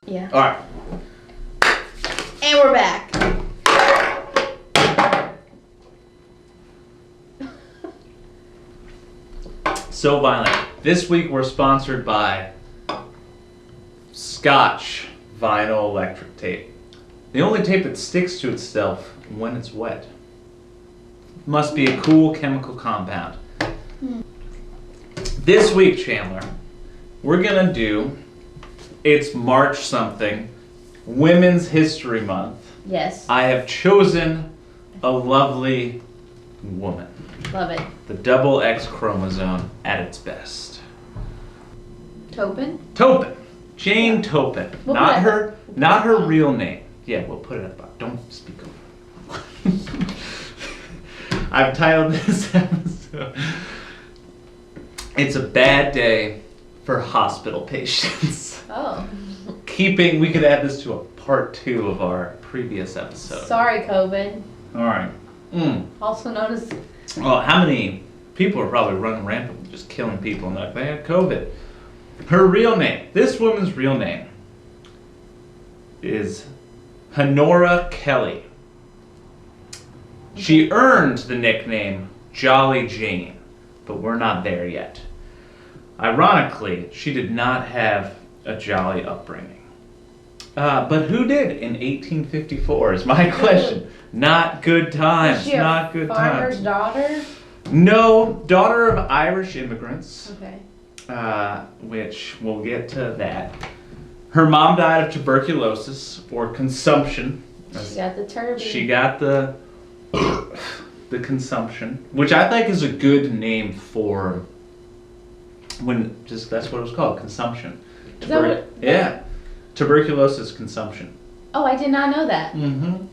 Yeah. All right. And we're back. So violent. This week we're sponsored by Scotch vinyl electric tape. The only tape that sticks to itself when it's wet. Must be a cool chemical compound. This week, Chandler, we're gonna do, it's March something, Women's History Month. Yes. I have chosen a lovely woman. Love it. The double X chromosome at its best. Topin? Topin. Jane Topin. We'll Not put her real name. Yeah, we'll put it up. Don't speak over. I've titled this episode, It's a Bad Day for Hospital Patients. Oh. We could add this to a part 2 of our previous episode. Sorry, COVID. Alright. Also known as... Well, how many people are probably running rampant, just killing people and like, they had COVID. Her real name, this woman's real name, is Honora Kelly. She earned the nickname Jolly Jane, but we're not there yet. Ironically, she did not have a jolly upbringing. But who did in 1854 is my question. Not good times, Is she not good farmer's times. daughter? No, daughter of Irish immigrants. Okay. Which we'll get to that. Her mom died of tuberculosis or consumption. She got the turban. She got the consumption, which I think is a good name for that's what it was called, consumption. Is that what- Yeah, tuberculosis consumption. Oh, I did not know that. Mm-hmm.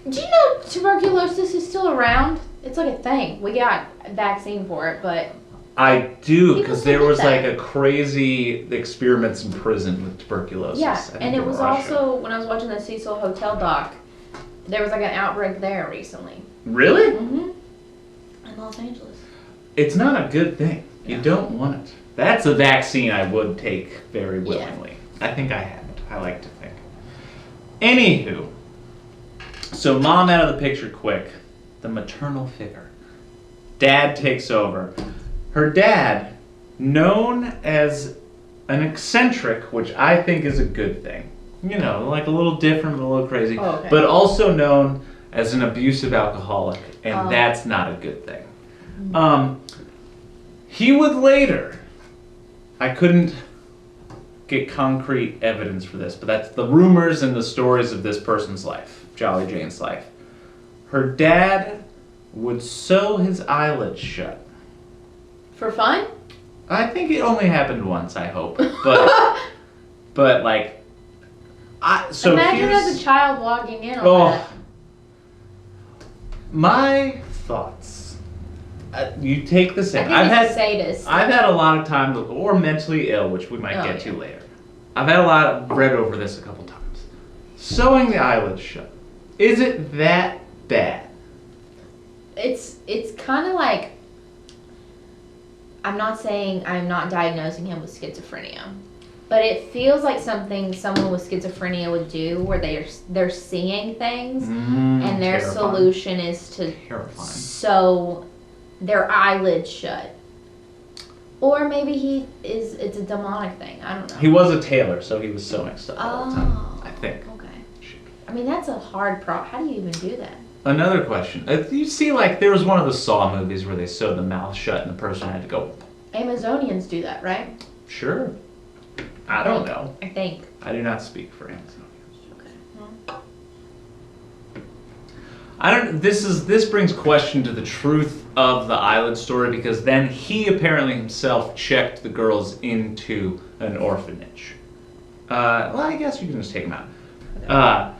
Do you know tuberculosis is still around? It's like a thing. We got a vaccine for it, but... I do, People because still there get was that. like a crazy experiments in prison with tuberculosis. Yeah, I think and it in was Russia. also, when I was watching the Cecil Hotel doc, there was like an outbreak there recently. Really? Mm-hmm. In Los Angeles. It's not a good thing. You No. don't want it. That's a vaccine I would take very willingly. I think I have it. I like to think. Anywho, so mom out of the picture quick. The maternal figure. Dad takes over. Her dad, known as an eccentric, which I think is a good thing. You know, like a little different, a little crazy. Oh, okay. But also known as an abusive alcoholic, and Oh. that's not a good thing. He would later, I couldn't get concrete evidence for this, but that's the rumors and the stories of this person's life, Jolly Jane's life. Her dad would sew his eyelids shut. For fun? I think it only happened once, I hope. But like, so Imagine here's as a child walking in on Oh. that. my thoughts. You take the I same. think he's a sadist. I've had a lot of time, or mentally ill, which we might Oh, get to yeah. later. I've had read over this a couple times. Sewing the eyelids shut. Is it that bad? It's kind of like, I'm not saying I'm not diagnosing him with schizophrenia, but it feels like something someone with schizophrenia would do, where they're seeing things, and their Terrifying. solution is to Terrifying. sew their eyelids shut. Or maybe it's a demonic thing. I don't know. He was a tailor, so he was sewing stuff all the time. Oh. I think. Okay. I mean, that's a hard How do you even do that? Another question. You see, like, there was one of the Saw movies where they sewed the mouth shut and the person had to go, Amazonians do that, right? sure. I don't know. I think. I do not speak for Amazon. Okay. Well, This brings question to the truth of the eyelid story, because then he apparently himself checked the girls into an orphanage. Well, I guess you can just take them out.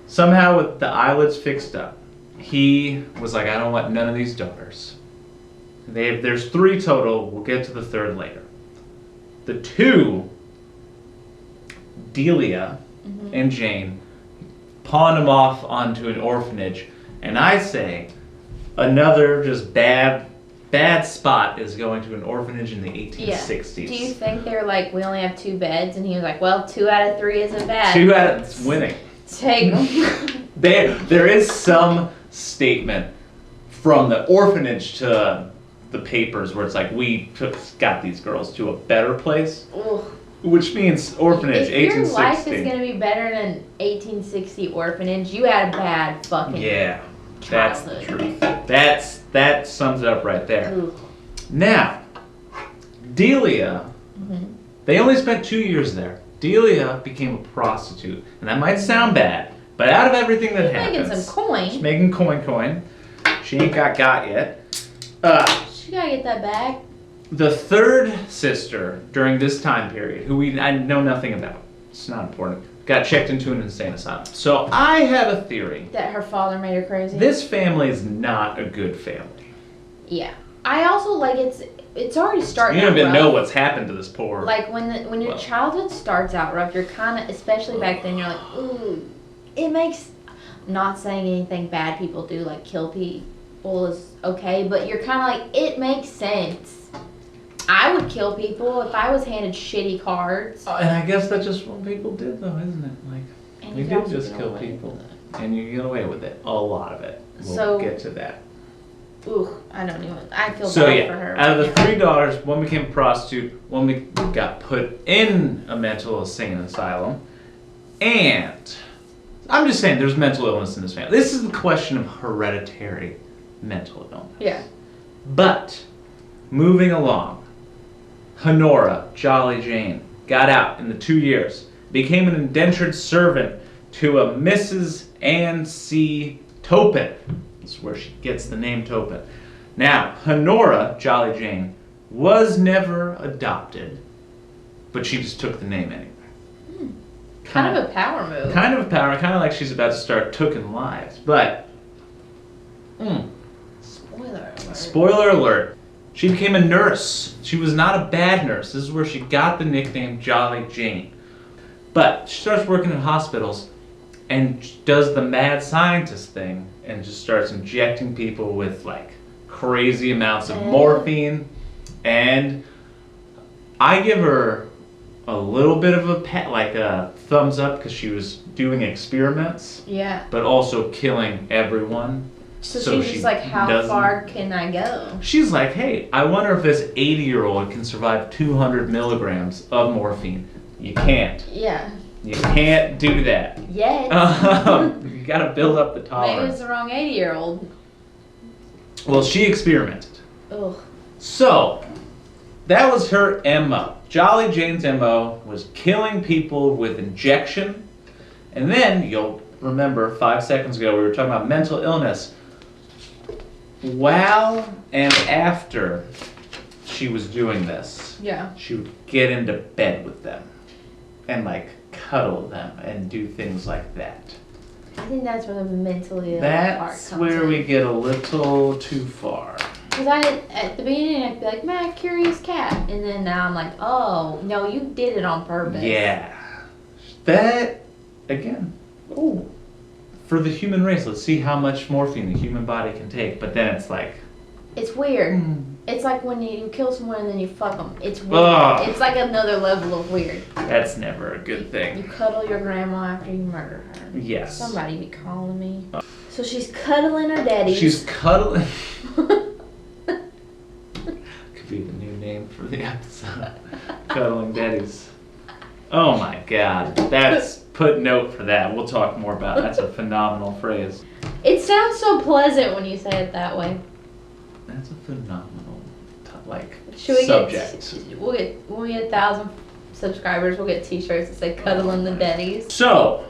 Somehow with the eyelids fixed up, he was like, I don't want none of these daughters. There's 3 total. We'll get to the 3rd later. The 2, Delia and Jane, pawned him off onto an orphanage, and I say another just bad bad spot is going to an orphanage in the 1860s. Yeah. Do you think they're like, we only have 2 beds, and he was like, well, 2 out of 3 isn't bad. 2 out of it's winning. Take them. There is some statement from the orphanage to the papers where it's like, we got these girls to a better place. Ugh. Which means orphanage, if your 1860. life is going to be better than an 1860 orphanage, you had a bad fucking that's the truth. That sums it up right there. Ugh. Now, Delia, they only spent 2 years there. Delia became a prostitute. And that might sound bad, but out of everything that happens... making some coin. She's making coin. She ain't got yet. She gotta get that back. The third sister during this time period, who I know nothing about, it's not important, got checked into an insane asylum. So I have a theory. That her father made her crazy? This family is not a good family. Yeah. I also, like, it's already starting out You don't even rough. know what's happened to this poor... Like, when your childhood starts out rough, you're kind of, especially back then, you're like, ooh, it makes... I'm not saying anything bad people do, like kill people is okay, but you're kind of like, it makes sense. I would kill people if I was handed shitty cards. And I guess that's just what people did, though, isn't it? Like, And we you did also just get kill away people. with it. And you get away with it. A lot of it. We'll get to that. Ooh, I don't even, I feel So bad yeah, for her. out of the 3 daughters, one became a prostitute, one got put in a mental insane asylum, and I'm just saying there's mental illness in this family. This is the question of hereditary mental illness. Yeah. But, moving along, Honora, Jolly Jane, got out in the 2 years, became an indentured servant to a Mrs. Ann C. Topin. That's where she gets the name Topin. Now, Honora, Jolly Jane, was never adopted, but she just took the name anyway. Kind of a power move. Kind of power, kind of like she's about to start taking lives, but... Spoiler alert. Spoiler alert. She became a nurse. She was not a bad nurse. This is where she got the nickname Jolly Jane. But she starts working in hospitals and does the mad scientist thing and just starts injecting people with like crazy amounts of morphine. And I give her a little bit of a pat, like a thumbs up, because she was doing experiments. Yeah. But also killing everyone. So she's just like, how far can I go? She's like, hey, I wonder if this 80-year-old can survive 200 milligrams of morphine. You can't. Yeah. You can't do that. Yet. You gotta build up the tolerance. Maybe it's the wrong 80-year-old. Well, she experimented. Ugh. So, that was her MO. Jolly Jane's MO was killing people with injection. And then, you'll remember 5 seconds ago, we were talking about mental illness. While and after she was doing this, she would get into bed with them and like cuddle them and do things like that. I think that's where the mentally ill part That's comes where in. we get a little too far. Because at the beginning, I'd be like, man, curious cat. And then now I'm like, oh, no, you did it on purpose. Yeah. That, again, for the human race, let's see how much morphine the human body can take. But then it's like... It's weird. It's like when you kill someone and then you fuck them. It's weird. Ugh. It's like another level of weird. That's never a good thing. You cuddle your grandma after you murder her. Yes. Somebody be calling me. So she's cuddling her daddies. She's cuddling... Could be the new name for the episode. Cuddling Deadies. Oh my god. Put note for that. We'll talk more about it. That's a phenomenal phrase. It sounds so pleasant when you say it that way. That's a phenomenal, Should we subject. When we get 1,000 subscribers, we'll get t-shirts that say Cuddlin' the Deadies. So,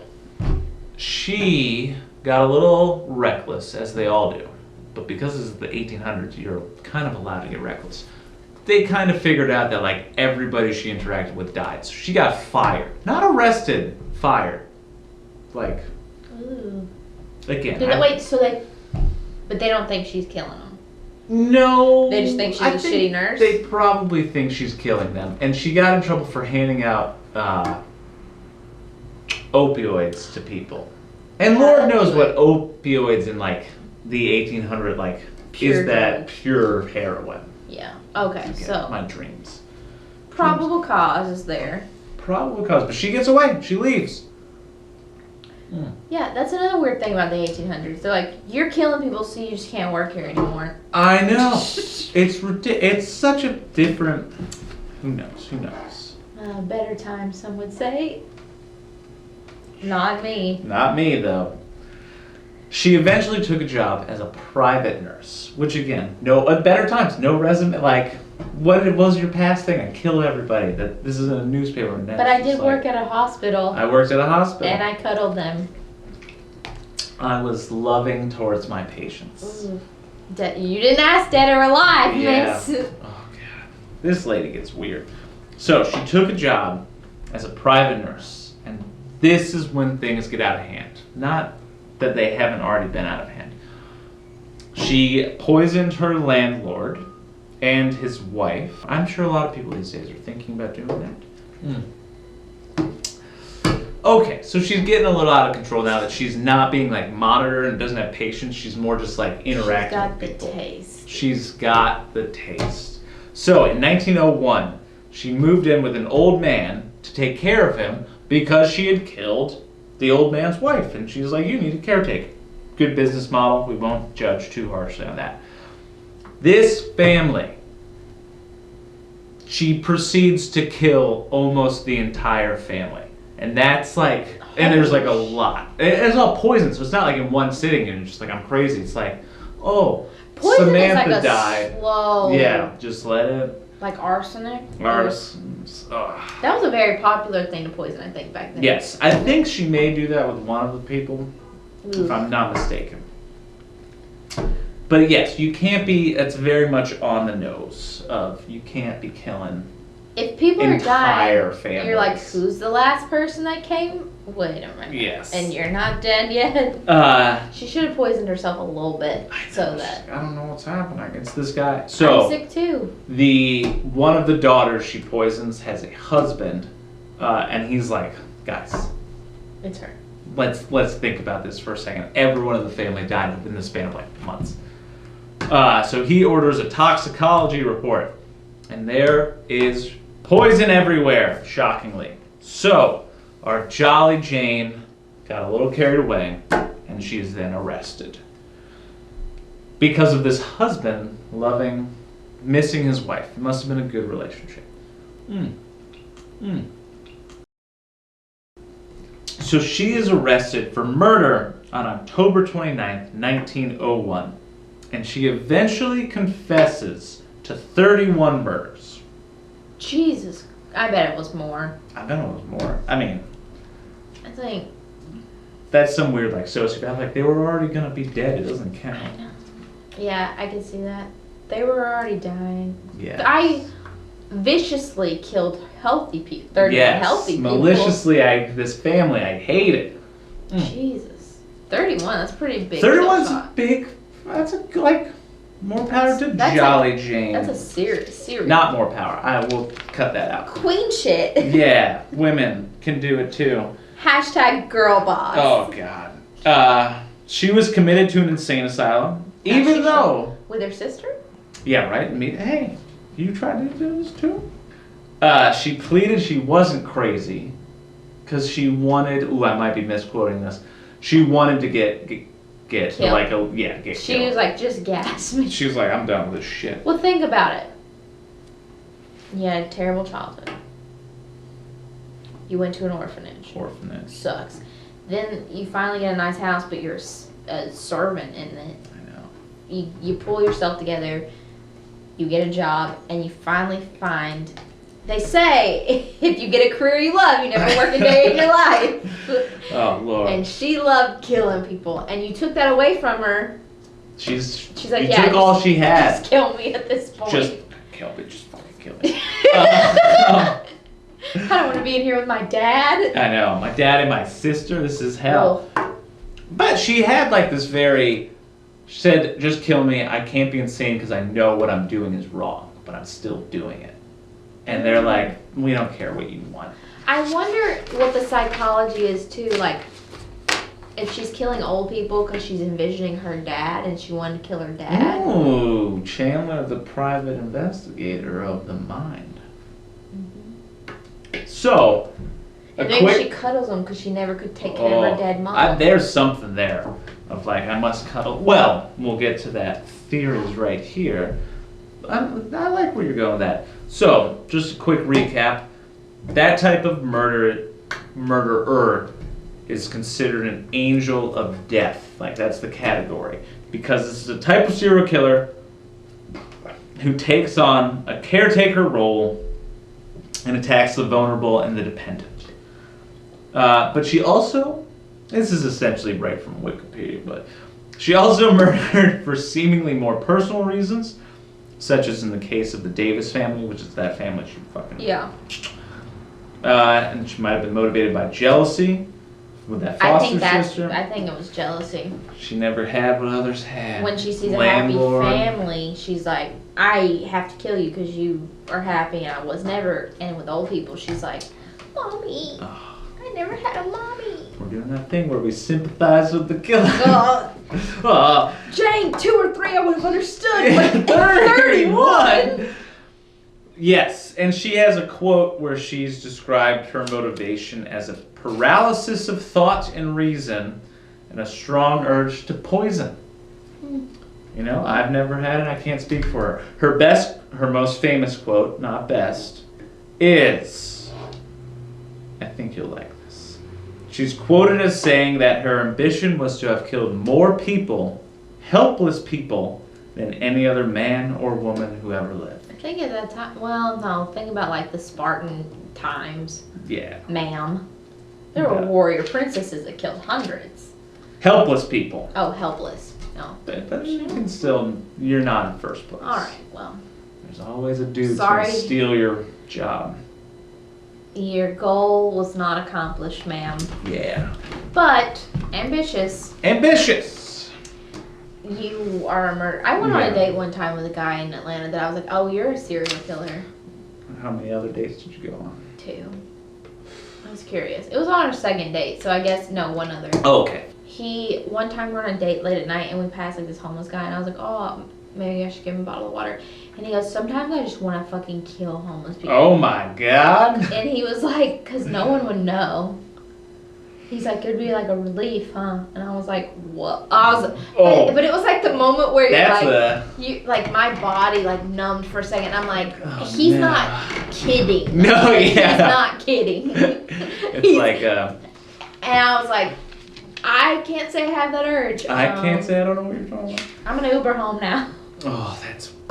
she got a little reckless, as they all do. But because this is the 1800s, you're kind of allowed to get reckless. They kind of figured out that like everybody she interacted with died. So she got fired. Not arrested, fired. Like, Ooh. again. But they don't think she's killing them. No. They just think she's a shitty nurse? They probably think she's killing them. And she got in trouble for handing out opioids to people. And Lord knows what opioids in like the 1800, like Pure that drug. pure heroin. Yeah. Okay, Again, so my dreams. probable cause is there. Probable cause, but she gets away. She leaves. Yeah, that's another weird thing about the 1800s. They're like, you're killing people, so you just can't work here anymore. I know. It's such a different. Who knows? Who knows? Better times, some would say. Not me. Not me though. She eventually took a job as a private nurse, which again, better times, no resume. Like, what was your past thing? I killed everybody. That this is a newspaper. But I did work at a hospital. I worked at a hospital. And I cuddled them. I was loving towards my patients. Ooh. You didn't ask dead or alive, Yeah. miss. Oh god, this lady gets weird. So she took a job as a private nurse, and this is when things get out of hand. Not that they haven't already been out of hand. She poisoned her landlord and his wife. I'm sure a lot of people these days are thinking about doing that. Okay, so she's getting a little out of control now that she's not being like monitored and doesn't have patience. She's more just like interacting with people. She's got the taste. She's got the taste. So in 1901, she moved in with an old man to take care of him because she had killed the old man's wife, and she's like, you need a caretaker. Good business model. We won't judge too harshly on that. This family, she proceeds to kill almost the entire family. And that's like, and there's like a lot. It's all poison, so it's not like in one sitting and you're just like, I'm crazy. It's like, oh, Poison Samantha is like a died. slow. Yeah, just let it. Like arsenic? Arsons. That was a very popular thing to poison, I think, back then. Yes, I think she may do that with one of the people, if I'm not mistaken. But yes, you can't be, it's very much on the nose of, you can't be killing If people are entire dying, families. you're like, who's the last person that came? Wait a minute. Yes. And you're not dead yet? She should have poisoned herself a little bit so that. I don't know what's happening. It's this guy. I'm So, sick too. one of the daughters she poisons has a husband, and he's like, guys, It's her. let's think about this for a second. Everyone in the family died within the span of like months. So he orders a toxicology report, and there is poison everywhere, shockingly. So, our Jolly Jane got a little carried away, and she is then arrested. Because of this husband missing his wife. It must have been a good relationship. So she is arrested for murder on October 29th, 1901. And she eventually confesses to 31 murders. Jesus. I bet it was more. I bet it was more. I mean, I think. that's some weird like sociopath. Like they were already gonna be dead. It doesn't count. I know. Yeah, I can see that. They were already dying. Yeah. I viciously killed healthy people. 31 healthy people. Maliciously, this family, I hate it. Jesus. 31, that's pretty big. 31's shot. big. That's more power to That's Jolly Jane. That's a serious. Not more power. I will cut that out. Queen shit. Yeah, women can do it too. Hashtag girl boss. Oh god. She was committed to an insane asylum, even though. With her sister? Yeah, right. Hey, you tried to do this too. She pleaded she wasn't crazy, because she wanted. Ooh, I might be misquoting this. She wanted to get Killed. get She killed. was like, just gas me. She was like, I'm done with this shit. Well, think about it. You had a terrible childhood. You went to an orphanage. Orphanage. Sucks. Then you finally get a nice house, but you're a servant in it. I know. You pull yourself together, you get a job, and you finally find. They say, if you get a career you love, you never work a day in your life. Oh, Lord. And she loved killing people, and you took that away from her. She's like, you yeah, took all she had. Just kill me at this point. Just kill me. Just fucking kill me. I don't want to be in here with my dad. I know. My dad and my sister. This is hell. Well, But she had like this she said, just kill me. I can't be insane because I know what I'm doing is wrong, but I'm still doing it. And they're like, we don't care what you want. I wonder what the psychology is too. Like, if she's killing old people because she's envisioning her dad and she wanted to kill her dad. Ooh, Chandler, the private investigator of the mind. Mm-hmm. So, and maybe she cuddles him because she never could take care of her dead mom. There's something there of like, I must cuddle. Well, we'll get to that. Theories right here. I like where you're going with that. So, just a quick recap. That type of murderer is considered an angel of death. Like, that's the category. Because this is a type of serial killer who takes on a caretaker role and attacks the vulnerable and the dependent. But she also, this is essentially right from Wikipedia, but she also murdered for seemingly more personal reasons, such as in the case of the Davis family, which is that family she fucking... Yeah. And she might have been motivated by jealousy with that foster sister. I think it was jealousy. She never had what others had. When she sees a happy family, she's like, I have to kill you because you are happy and I was never. And with old people, she's like, Mommy, I never had a mommy. We're doing that thing where we sympathize with the killer. Jane, 2 or 3 I would have understood, but 31. Yes, and she has a quote where she's described her motivation as a paralysis of thought and reason and a strong urge to poison. You know, I've never had it, I can't speak for her. Her most famous quote, not best, is, I think you'll like this. She's quoted as saying that her ambition was to have killed more people, helpless people, than any other man or woman who ever lived. I think at that time, well, no, think about like the Spartan times. Yeah. Ma'am. There were warrior princesses that killed hundreds. Helpless people. Oh, helpless. No. But you can still, you're not in first place. Alright, well. There's always a dude to steal your job. Your goal was not accomplished, ma'am. Yeah. But, ambitious. Ambitious! You are a murderer. I went on a date one time with a guy in Atlanta that I was like, oh, you're a serial killer. How many other dates did you go on? 2. I was curious. It was on our second date, so I guess, no, one other. Oh, okay. One time we were on a date late at night and we passed like this homeless guy and I was like, oh, maybe I should give him a bottle of water. And he goes, sometimes I just want to fucking kill homeless people. Oh my God. And he was like, because no one would know. He's like, it'd be like a relief, huh? And I was like, what? But it was like the moment where like my body like numbed for a second. I'm like, he's not kidding. No, yeah. He's not kidding. It's like, and I was like, I can't say I have that urge. I can't say I don't know what you're talking about. I'm gonna Uber home now. Oh,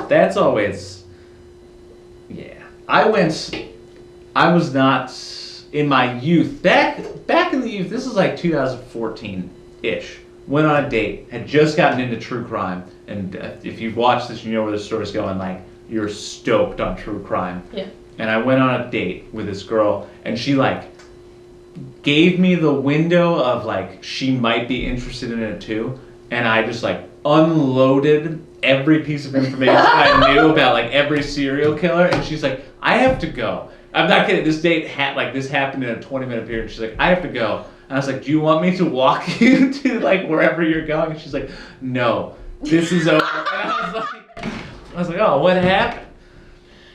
that's always, yeah. I was not in my youth, back in the youth, this is like 2014-ish, went on a date, had just gotten into true crime, and if you've watched this, you know where the story's going, like, you're stoked on true crime. Yeah. And I went on a date with this girl, and she, like, gave me the window of, like, she might be interested in it too, and I just, like, unloaded every piece of information I knew about, like, every serial killer, and she's like, I have to go. I'm not kidding. This date this happened in a 20-minute period. She's like, I have to go. And I was like, do you want me to walk you to like wherever you're going? And she's like, no, this is over. And I was like, oh, what happened?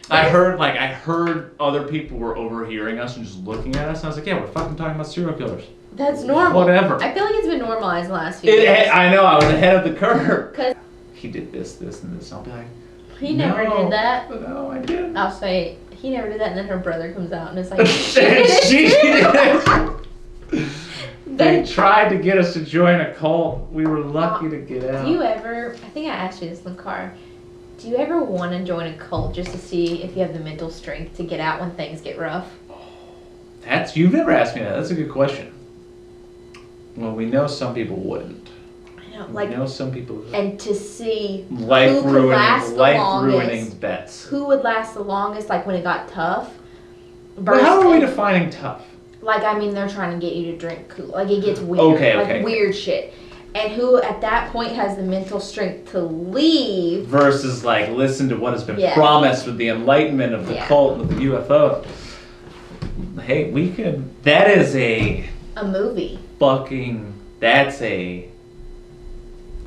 I heard other people were overhearing us and just looking at us. And I was like, yeah, we're fucking talking about serial killers. That's normal. Whatever. I feel like it's been normalized the last few years. I know. I was ahead of the curve. Cause he did this, and this. I'll be like, he never did that. No, I didn't. I'll say. He never did that, and then her brother comes out and it's like, she did. They tried to get us to join a cult. We were lucky to get out. Do you ever, I think I asked you this in the car, do you ever want to join a cult just to see if you have the mental strength to get out when things get rough? You've never asked me that. That's a good question. Well, we know some people wouldn't. Like, you know, some people, and to see who could last the longest, bets. Who would last the longest, like when it got tough. Well, how are we defining tough? Like, I mean, they're trying to get you to drink like it gets weird, okay. Weird shit. And who at that point has the mental strength to leave versus like listen to what has been promised with the enlightenment of the cult and the UFO. Hey, we could. That is a movie. Fucking That's a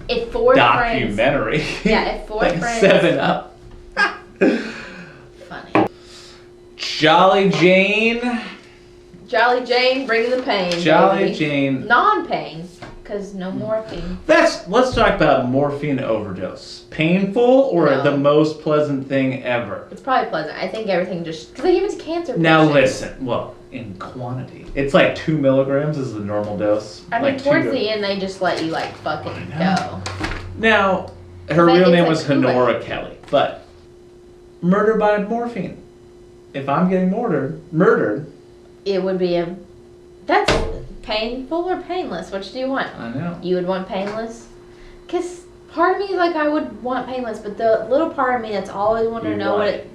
If 4 friends. documentary. Yeah, if 4 like friends. 7 Up. Funny. Jolly Jane. Jolly Jane, bring the pain. Jolly baby. Jane. Non-pain, because no morphine. Let's talk about morphine overdose. Painful or No. the most pleasant thing ever? It's probably pleasant. I think everything just because they give it to cancer patients. Now listen, well, in quantity, it's like 2 milligrams is the normal dose. I mean, like towards 2 the end, they just let you like fucking I go. know. Now, her But real it's name like was Kool-Aid. Honora Kelly, but murder by morphine. If I'm getting murdered, It would be a. That's painful or painless. Which do you want? I know. You would want painless? Because part of me is like, I would want painless, but the little part of me that's always wanted to know what it.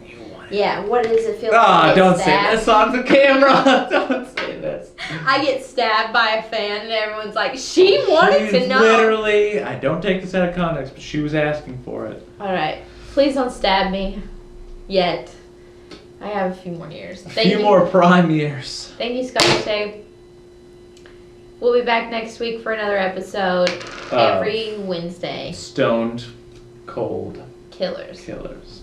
Yeah, what does it feel like? Ah, to get don't say stabbed? this on the camera. Don't say this. I get stabbed by a fan, and everyone's like, she wanted She's to know. Literally, I don't take this out of context, but she was asking for it. Alright. Please don't stab me. Yet. I have a few more years. A few more prime years. Thank you, Scotch Tape. We'll be back next week for another episode. Every Wednesday. Stoned, cold Killers. killers.